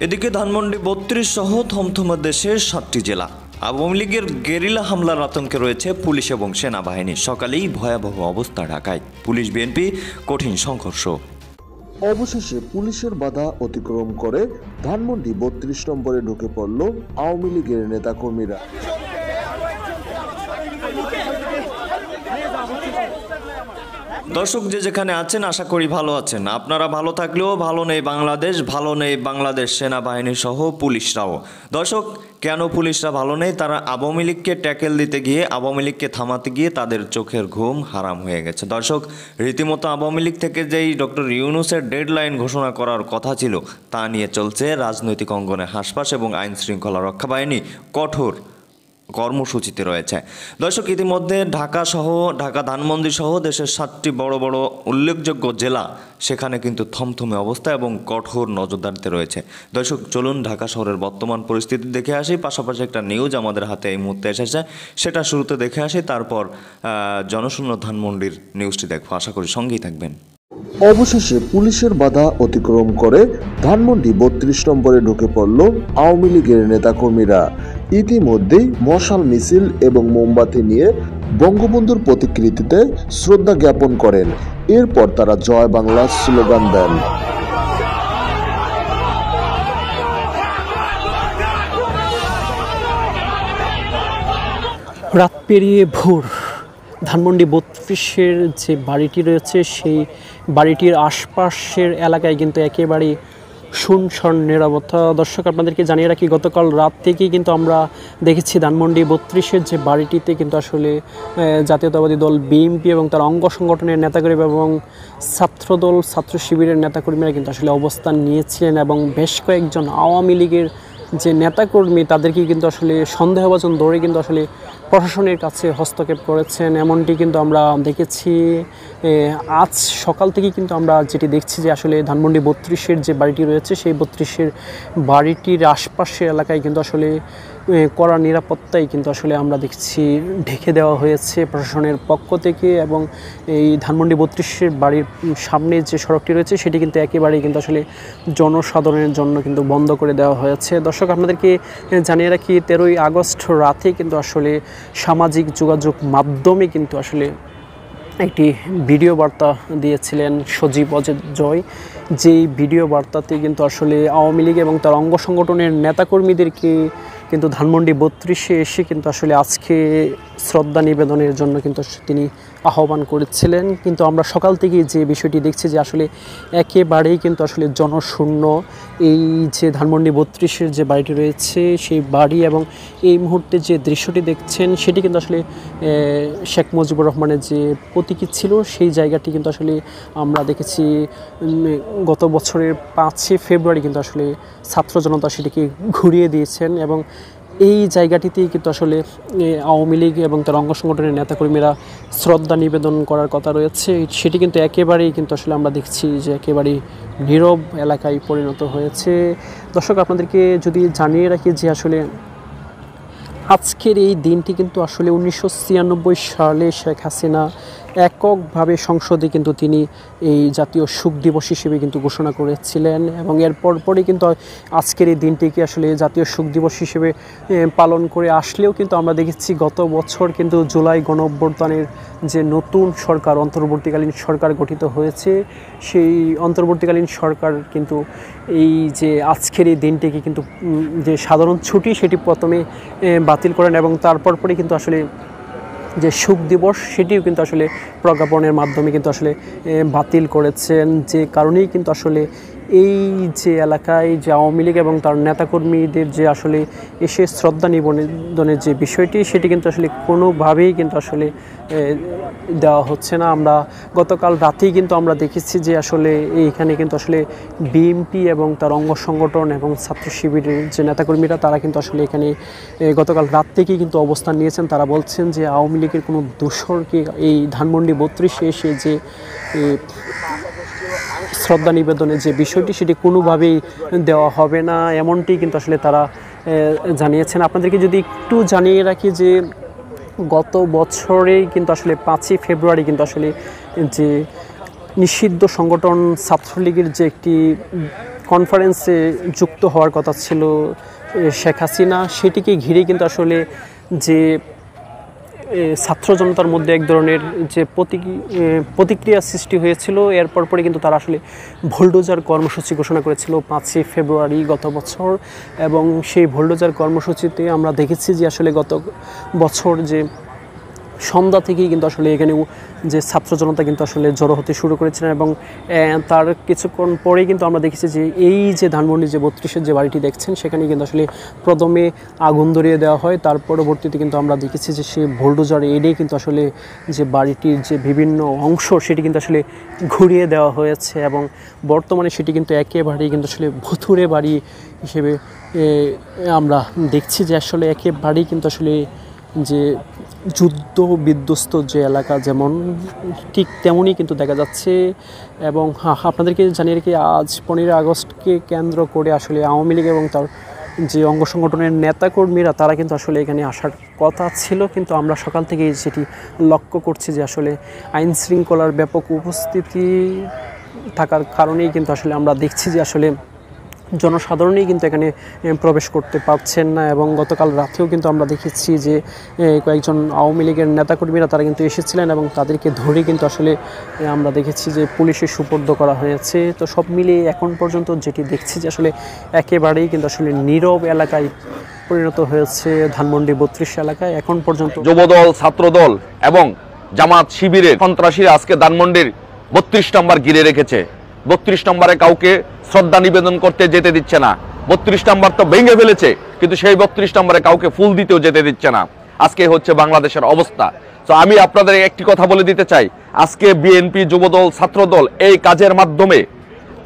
এদিকে ধানমন্ডি ৩২ সহ থমথমে দেশের ৭টি জেলা। আওয়ামী লীগের গেরিলা হামলার আতঙ্কে রয়েছে পুলিশ এবং সেনাবাহিনী। সকালেই ভয়াবহ অবস্থা ঢাকায়, পুলিশ বিএনপি কঠিন সংঘর্ষ। অবশেষে পুলিশের বাধা অতিক্রম করে ধানমন্ডি ৩২ নম্বরে ঢুকে পড়ল আওয়ামী লীগের নেতাকর্মীরা। দর্শক যে যেখানে আছেন আশা করি ভালো আছেন। আপনারা ভালো থাকলেও ভালো নেই বাংলাদেশ, ভালো নেই বাংলাদেশ সেনাবাহিনী সহ পুলিশরাও। দর্শক, কেন পুলিশরা ভালো নেই? তারা আওয়ামী লীগকে ট্যাকেল দিতে গিয়ে, আওয়ামী লীগকে থামাতে গিয়ে তাদের চোখের ঘুম হারাম হয়ে গেছে। দর্শক, রীতিমতো আওয়ামী লীগ থেকে যেই ডক্টর ইউনূসের ডেডলাইন ঘোষণা করার কথা ছিল তা নিয়ে চলছে রাজনৈতিক অঙ্গনে হাসপাস এবং আইন শৃঙ্খলা রক্ষা বাহিনী কঠোর কর্মসূচিতে রয়েছে। দর্শক, ইতিমধ্যে ঢাকা ধানমন্ডি সহ দেশের ৭টি বড় বড় উল্লেখযোগ্য জেলা, সেখানে কিন্তু থমথমে অবস্থা এবং কঠোর নজরদারিতে রয়েছে। দর্শক, চলুন ঢাকা শহরের বর্তমান পরিস্থিতি দেখে আসি। পাশাপাশি একটা নিউজ আমাদের হাতে এই মুহূর্তে এসেছে, সেটা শুরুতে দেখে আসি, তারপর জনশূন্য ধানমন্ডির নিউজটি দেখবো। আশা করি সঙ্গেই থাকবেন। অবশেষে পুলিশের বাধা অতিক্রম করে ধানমন্ডি ৩২ নম্বরে ঢুকে পড়ল আওয়ামী লীগের নেতাকর্মীরা। ইতিমধ্যেই মশাল মিছিল এবং মোমবাতি নিয়ে বঙ্গবন্ধুর প্রতিকৃতিতে শ্রদ্ধা জ্ঞাপন করেন। এরপর তারা জয় বাংলা স্লোগান দেন। রাত পেরিয়ে ভোর, ধানমন্ডি ৩২-এর যে বাড়িটি রয়েছে সেই বাড়িটির আশপাশের এলাকায় কিন্তু একেবারে শুনশান নিরাপত্তা। দর্শক, আপনাদেরকে জানিয়ে রাখি, গতকাল রাত থেকেই কিন্তু আমরা দেখেছি ধানমন্ডি ৩২-এর যে বাড়িটিতে কিন্তু আসলে জাতীয়তাবাদী দল বিএনপি এবং তার অঙ্গ সংগঠনের নেতাকর্মী এবং ছাত্রদল ছাত্র শিবিরের নেতাকর্মীরা কিন্তু আসলে অবস্থান নিয়েছিলেন এবং বেশ কয়েকজন আওয়ামী লীগের যে নেতাকর্মী তাদেরকে কিন্তু আসলে সন্দেহভাজন ধরে কিন্তু আসলে প্রশাসনের কাছে হস্তক্ষেপ করেছেন। এমনটি কিন্তু আমরা দেখেছি। আজ সকাল থেকেই কিন্তু আমরা যেটি দেখছি যে আসলে ধানমন্ডি ৩২-এর যে বাড়িটি রয়েছে সেই ৩২-এর বাড়িটির আশপাশের এলাকায় কিন্তু আসলে কড়া নিরাপত্তাই কিন্তু আসলে আমরা দেখছি ঢেকে দেওয়া হয়েছে প্রশাসনের পক্ষ থেকে। এবং এই ধানমন্ডি ৩২-এর বাড়ির সামনে যে সড়কটি রয়েছে সেটি কিন্তু একেবারেই কিন্তু আসলে জনসাধারণের জন্য কিন্তু বন্ধ করে দেওয়া হয়েছে। দর্শক, আপনাদেরকে জানিয়ে রাখি, 13ই আগস্ট রাতে কিন্তু আসলে সামাজিক যোগাযোগ মাধ্যমে কিন্তু আসলে একটি ভিডিও বার্তা দিয়েছিলেন সজীব অজয় জয়। যেই ভিডিও বার্তাতে কিন্তু আসলে আওয়ামী লীগ এবং তার অঙ্গ সংগঠনের নেতাকর্মীদেরকে কিন্তু ধানমন্ডি ৩২-এ এসে কিন্তু আসলে আজকে শ্রদ্ধা নিবেদনের জন্য কিন্তু তিনি আহ্বান করেছিলেন। কিন্তু আমরা সকাল থেকে যে বিষয়টি দেখছি যে আসলে একেবারেই কিন্তু আসলে জনশূন্য এই যে ধানমন্ডি ৩২-এর যে বাড়িটি রয়েছে সেই বাড়ি, এবং এই মুহূর্তে যে দৃশ্যটি দেখছেন সেটি কিন্তু আসলে শেখ মুজিবুর রহমানের যে প্রতীকী ছিল সেই জায়গাটি কিন্তু আসলে আমরা দেখেছি গত বছরের 5 ফেব্রুয়ারি কিন্তু আসলে ছাত্র জনতা সেটিকে ঘুরিয়ে দিয়েছেন। এবং এই জায়গাটিতেই কিন্তু আসলে আওয়ামী লীগ এবং তার অঙ্গ সংগঠনের নেতাকর্মীরা শ্রদ্ধা নিবেদন করার কথা রয়েছে। সেটি কিন্তু একেবারেই কিন্তু আসলে আমরা দেখছি যে একেবারেই নীরব এলাকায় পরিণত হয়েছে। দর্শক, আপনাদেরকে যদি জানিয়ে রাখি যে আসলে আজকের এই দিনটি কিন্তু আসলে 1996 সালে শেখ হাসিনা এককভাবে সংসদে কিন্তু তিনি এই জাতীয় শোক দিবস হিসেবে কিন্তু ঘোষণা করেছিলেন। এবং এর পরপরই কিন্তু আজকের এই দিনটিকে আসলে জাতীয় শোক দিবস হিসেবে পালন করে আসলেও কিন্তু আমরা দেখেছি গত বছর কিন্তু জুলাই গণঅভ্যুত্থানের যে নতুন সরকার, অন্তর্বর্তীকালীন সরকার গঠিত হয়েছে, সেই অন্তর্বর্তীকালীন সরকার কিন্তু এই যে আজকের এই দিনটিকে কিন্তু যে সাধারণ ছুটি সেটি প্রথমে বাতিল করেন এবং তারপরই কিন্তু আসলে যে শোক দিবস সেটিও কিন্তু আসলে প্রজ্ঞাপনের মাধ্যমে কিন্তু আসলে বাতিল করেছেন। যে কারণেই কিন্তু আসলে এই যে এলাকায় যে আওয়ামী লীগ এবং তার নেতাকর্মীদের যে আসলে এসে শ্রদ্ধা নিবেদনের যে বিষয়টি সেটি কিন্তু আসলে কোনোভাবেই কিন্তু আসলে দেওয়া হচ্ছে না। আমরা গতকাল রাতেই কিন্তু আমরা দেখেছি যে আসলে এইখানে কিন্তু আসলে বিএনপি এবং তার অঙ্গ সংগঠন এবং ছাত্র শিবিরের যে নেতাকর্মীরা তারা কিন্তু আসলে এখানে গতকাল রাত থেকেই কিন্তু অবস্থান নিয়েছেন। তারা বলছেন যে আওয়ামী লীগের কোনো দোসরকে এই ধানমন্ডি ৩২-এ এসে যে শ্রদ্ধা নিবেদনের যে বিষয়টি সেটি কোনোভাবেই দেওয়া হবে না, এমনটি কিন্তু আসলে তারা জানিয়েছেন। আপনাদেরকে যদি একটু জানিয়ে রাখি যে গত বছরেই কিন্তু আসলে 5 ফেব্রুয়ারি কিন্তু আসলে যে নিষিদ্ধ সংগঠন ছাত্রলীগের যে একটি কনফারেন্সে যুক্ত হওয়ার কথা ছিল শেখ হাসিনা, সেটিকে ঘিরে কিন্তু আসলে যে ছাত্র জনতার মধ্যে এক ধরনের যে প্রতিক্রিয়া সৃষ্টি হয়েছিল, এরপর পরে কিন্তু তারা আসলে বুলডোজার কর্মসূচি ঘোষণা করেছিল 5ই ফেব্রুয়ারি গত বছর। এবং সেই বুলডোজার কর্মসূচিতে আমরা দেখেছি যে আসলে গত বছর যে সন্ধ্যা থেকেই কিন্তু আসলে এখানে যে ছাত্র জনতা কিন্তু আসলে জড়ো হতে শুরু করেছিলেন, এবং তার কিছুক্ষণ পরেই কিন্তু আমরা দেখেছি যে এই যে ধানমন্ডি যে 32-এর যে বাড়িটি দেখছেন, সেখানে কিন্তু আসলে প্রথমে আগুন ধরিয়ে দেওয়া হয়। তার পরবর্তীতে কিন্তু আমরা দেখেছি যে সেই বুলডোজার এড়িয়ে কিন্তু আসলে যে বাড়িটির যে বিভিন্ন অংশ সেটি কিন্তু আসলে ঘুরিয়ে দেওয়া হয়েছে, এবং বর্তমানে সেটি কিন্তু একেবারেই কিন্তু আসলে ভুতুড়ে বাড়ি হিসেবে আমরা দেখছি যে আসলে একেবারেই কিন্তু আসলে যে যুদ্ধ বিধ্বস্ত যে এলাকা যেমন ঠিক তেমনই কিন্তু দেখা যাচ্ছে। এবং আপনাদেরকে জানিয়ে রেখে আজ 15 আগস্টকে কেন্দ্র করে আসলে আওয়ামী লীগ এবং তার যে অঙ্গ সংগঠনের নেতাকর্মীরা তারা কিন্তু আসলে এখানে আসার কথা ছিল, কিন্তু আমরা সকাল থেকেই সেটি লক্ষ্য করছি যে আসলে আইন শৃঙ্খলার ব্যাপক উপস্থিতি থাকার কারণেই কিন্তু আসলে আমরা দেখছি যে আসলে জনসাধারণই কিন্তু এখানে প্রবেশ করতে পারছেন না। এবং গতকাল রাতেও কিন্তু আমরা দেখেছি যে কয়েকজন আওয়ামী লীগের নেতাকর্মীরা তারা কিন্তু এসেছিলেন এবং তাদেরকে ধরে কিন্তু আসলে আমরা দেখেছি যে পুলিশে সুপর্দ করা হয়েছে। তো সব মিলিয়ে এখন পর্যন্ত যেটি দেখছি যে আসলে একেবারেই কিন্তু আসলে নীরব এলাকায় পরিণত হয়েছে ধানমন্ডি 32 এলাকায় এখন পর্যন্ত। যুবদল, ছাত্রদল এবং জামাত শিবিরের সন্ত্রাসীরা আজকে ধানমন্ডির 32 নম্বর ঘিরে রেখেছে। 32 নম্বরে কাউকে শ্রদ্ধা নিবেদন করতে যেতে দিচ্ছে না। 32 নম্বর তো ভেঙে ফেলেছে, কিন্তু সেই 32 নম্বরে কাউকে ফুল দিতেও যেতে দিচ্ছে না। আজকে হচ্ছে বাংলাদেশের অবস্থা। তো আমি আপনাদের একটি কথা বলে দিতে চাই, আজকে বিএনপি, যুবদল, ছাত্রদল এই কাজের মাধ্যমে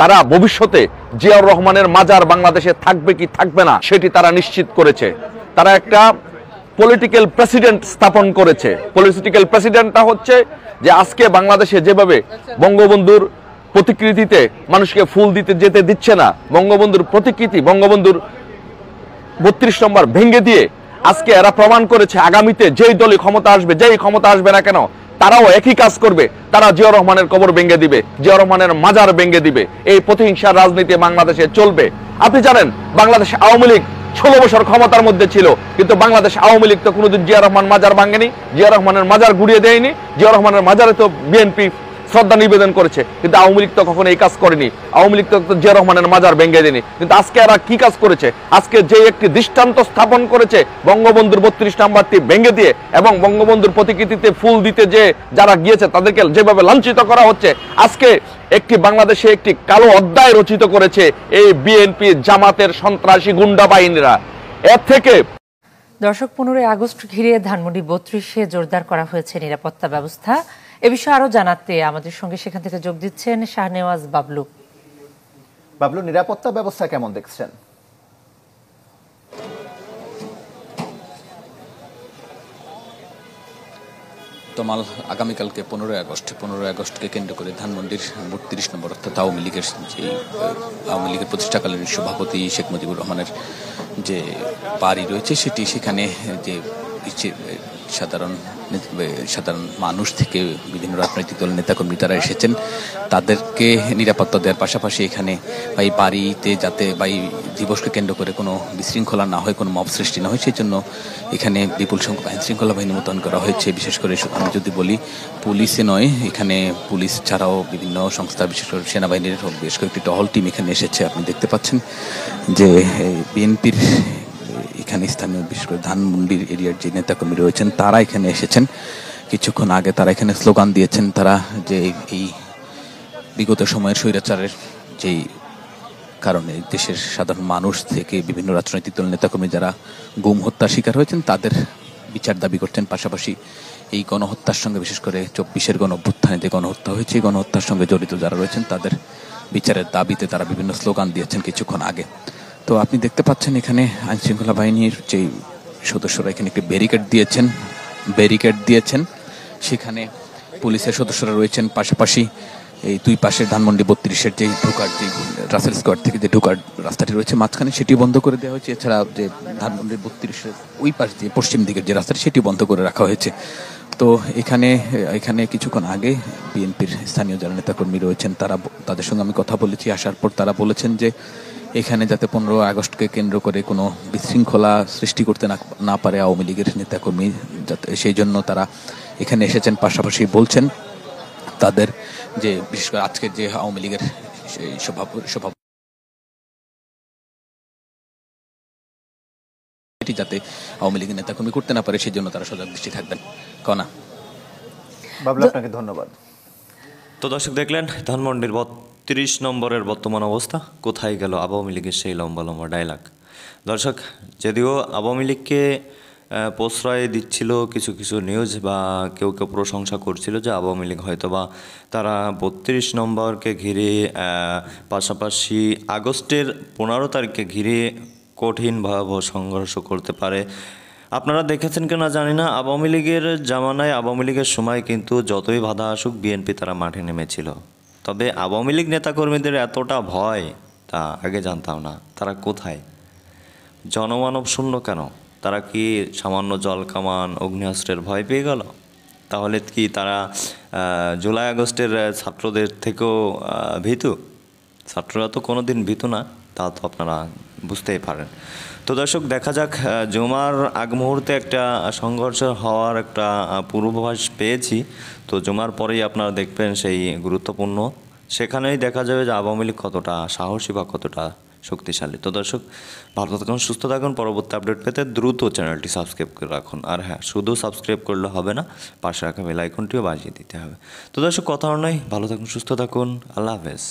তারা ভবিষ্যতে জিয়াউর রহমানের মাজার বাংলাদেশে থাকবে কি থাকবে না সেটি তারা নিশ্চিত করেছে। তারা একটা পলিটিক্যাল প্রেসিডেন্ট স্থাপন করেছে। পলিটিক্যাল প্রেসিডেন্টটা হচ্ছে যে আজকে বাংলাদেশে যেভাবে বঙ্গবন্ধুর প্রতিকৃতিতে মানুষকে ফুল দিতে যেতে দিচ্ছে না, বঙ্গবন্ধুর প্রতিকৃতি, বঙ্গবন্ধুর 32 নম্বর ভেঙে দিয়ে আজকে এরা প্রমাণ করেছে আগামীতে যেই দলই ক্ষমতা আসবে, যেই ক্ষমতা আসবে না কেন, তারাও একই কাজ করবে। তারা জিয়াউর রহমানের কবর ভেঙে দিবে, জিয়াউর রহমানের মাজার ভেঙে দিবে। এই প্রতিহিংসার রাজনীতি বাংলাদেশে চলবে। আপনি জানেন বাংলাদেশ আওয়ামী লীগ 16 বছর ক্ষমতার মধ্যে ছিল, কিন্তু বাংলাদেশ আওয়ামী লীগ তো কোনোদিন জিয়া রহমান মাজার ভাঙেনি, জিয়া রহমানের মাজার গুড়িয়ে দেয়নি। জিয়া রহমানের মাজারে তো বিএনপি শ্রদ্ধা নিবেদন করেছে, কিন্তু আওয়ামী লীগ তো কখনো এই কাজ করেনি। আওয়ামী লীগ তো জিয়া রহমানের মাজার ভেঙে দেয়নি। কিন্তু আজকে এরা কি কাজ করেছে? আজকে যে একটি দৃষ্টান্ত স্থাপন করেছে বঙ্গবন্ধুর 32 নম্বরটি ভেঙে দিয়ে, এবং বঙ্গবন্ধুর প্রতিকৃতিতে ফুল দিতে যে যারা গিয়েছে তাদেরকে যেভাবে লাঞ্ছিত করা হচ্ছে, আজকে একটি বাংলাদেশে একটি কালো অধ্যায় রচিত করেছে এই বিএনপি, জামাতের সন্ত্রাসী গুন্ডা বাহিনীরা। এর থেকে দর্শক, 15 আগস্ট ঘিরে ধানমন্ডি 32-এ জোরদার করা হয়েছে নিরাপত্তা ব্যবস্থা। এ বিষয়ে আরো জানাতে আমাদের সঙ্গে সেখান থেকে যোগ দিচ্ছেন শাহনেওয়াজ বাবলু। বাবলু, নিরাপত্তা ব্যবস্থা কেমন দেখছেন? তমাল, আগামীকালকে 15 আগস্টকে কেন্দ্র করে ধানমন্ডির 32 নম্বর অর্থাৎ আওয়ামী লীগের প্রতিষ্ঠাকালীন সভাপতি শেখ মুজিবুর রহমানের যে বাড়ি রয়েছে সেটি, সেখানে যে সাধারণ মানুষ থেকে বিভিন্ন রাজনৈতিক দলের নেতাকর্মী তারা এসেছেন, তাদেরকে নিরাপত্তা দেওয়ার পাশাপাশি এখানে এই বাড়িতে যাতে এই দিবসকে কেন্দ্র করে কোনো বিশৃঙ্খলা না হয়, কোনো মব সৃষ্টি না হয়, সেই জন্য এখানে বিপুল সংখ্যক আইন শৃঙ্খলা বাহিনী মোতায়েন করা হয়েছে। বিশেষ করে আমি যদি বলি, পুলিশে নয়, এখানে পুলিশ ছাড়াও বিভিন্ন সংস্থা, বিশেষ করে সেনাবাহিনীর বেশ কয়েকটি টহল টিম এখানে এসেছে। আপনি দেখতে পাচ্ছেন যে বিএনপির এখানে স্থানীয় বিশেষ করে ধানমন্ডির এরিয়ার যে নেতাকর্মী রয়েছেন তারা এখানে এসেছেন। কিছুক্ষণ আগে তারা এখানে স্লোগান দিয়েছেন, তারা যে এই বিগত সময়ের স্বৈরাচারের যেই কারণে দেশের সাধারণ মানুষ থেকে বিভিন্ন রাজনৈতিক দল নেতাকর্মী যারা গুম হত্যার শিকার হয়েছেন তাদের বিচার দাবি করছেন। পাশাপাশি এই গণহত্যার সঙ্গে, বিশেষ করে 24-এর গণঅভ্যুত্থানে যে গণহত্যা হয়েছে, এই গণহত্যার সঙ্গে জড়িত যারা রয়েছেন তাদের বিচারের দাবিতে তারা বিভিন্ন স্লোগান দিয়েছেন কিছুক্ষণ আগে। তো আপনি দেখতে পাচ্ছেন এখানে আইন শৃঙ্খলা বাহিনীর যে সদস্যরা এখানে একটি ব্যারিকেড দিয়েছেন, সেখানে পুলিশের সদস্যরা রয়েছেন। পাশাপাশি এই দুই পাশে ধানমন্ডি 32-এর যে ঢোকার, যে রাসেল স্কোয়ার থেকে যে ঢোকার রাস্তাটি রয়েছে মাঝখানে, সেটি বন্ধ করে দেওয়া হয়েছে। এছাড়া যে ধানমন্ডি 32-এর ওই পাশ দিয়ে পশ্চিম দিকের যে রাস্তাটি, সেটি বন্ধ করে রাখা হয়েছে। তো এখানে এখানে কিছুক্ষণ আগে বিএনপির স্থানীয় যারা নেতাকর্মী রয়েছেন তাদের সঙ্গে আমি কথা বলেছি। আসার পর তারা বলেছেন যে এখানে যাতে 15 আগস্টকে কেন্দ্র করে কোনো বিশৃঙ্খলা সৃষ্টি করতে না পারে আওয়ামী লীগের নেতাকর্মী, যাতে সেই জন্য তারা এখানে এসেছেন। পাশাপাশি বলছেন তাদের যে বিশেষ করে আজকের যে আওয়ামী লীগের সভাপতি যাতে আওয়ামী লীগের নেতাকর্মী করতে না পারে সেই জন্য তারা সজাগ দৃষ্টি থাকবেন। কনা বাবলু, আপনাকে ধন্যবাদ। তো দর্শক দেখলেন ধানমন্ডির 32 নম্বরের বর্তমান অবস্থা। কোথায় গেল আওয়ামী লীগের সেই লম্বা লম্বা ডায়লগ? দর্শক, যদিও আওয়ামী লীগকে প্রশ্রয় দিচ্ছিল কিছু কিছু নিউজ বা কেউ কেউ প্রশংসা করছিল যে আওয়ামী লীগ হয়তো বা তারা 32 নম্বরকে ঘিরে পাশাপাশি আগস্টের 15 তারিখকে ঘিরে কঠিন ভয়াবহ সংঘর্ষ করতে পারে। আপনারা দেখেছেন কিনা জানি না, আওয়ামী লীগের জামানায় আওয়ামী লীগের সময় কিন্তু যতই বাধা আসুক বিএনপি তারা মাঠে নেমেছিল। তবে আওয়ামী লীগ নেতাকর্মীদের এতটা ভয় তা আগে জানতাম না। তারা কোথায়? জনমানব শূন্য কেন? তারা কি সামান্য জল কামান অগ্নিঅস্ত্রের ভয় পেয়ে গেল? তাহলে কি তারা জুলাই আগস্টের ছাত্রদের থেকেও ভীতু? ছাত্ররা তো কোনো দিন ভীতু না, তা তো আপনারা বুঝতেই পারেন। তো দর্শক, দেখা যাক, জুমার আগ মুহূর্তে একটা সংঘর্ষ হওয়ার একটা পূর্বাভাস পেয়েছি। তো জুমার পরেই আপনারা দেখবেন সেই গুরুত্বপূর্ণ, সেখানেই দেখা যাবে যে আওয়ামী লীগ কতটা সাহসী বা কতটা শক্তিশালী। তো দর্শক, ভালো থাকুন, সুস্থ থাকুন। পরবর্তী আপডেট পেতে দ্রুত চ্যানেলটি সাবস্ক্রাইব করে রাখুন। আর হ্যাঁ, শুধু সাবস্ক্রাইব করলে হবে না, পাশে রাখা বেল আইকনটিও বাজিয়ে দিতে হবে। তো দর্শক, কথা নয়, ভালো থাকুন, সুস্থ থাকুন, আল্লাহ হাফেজ।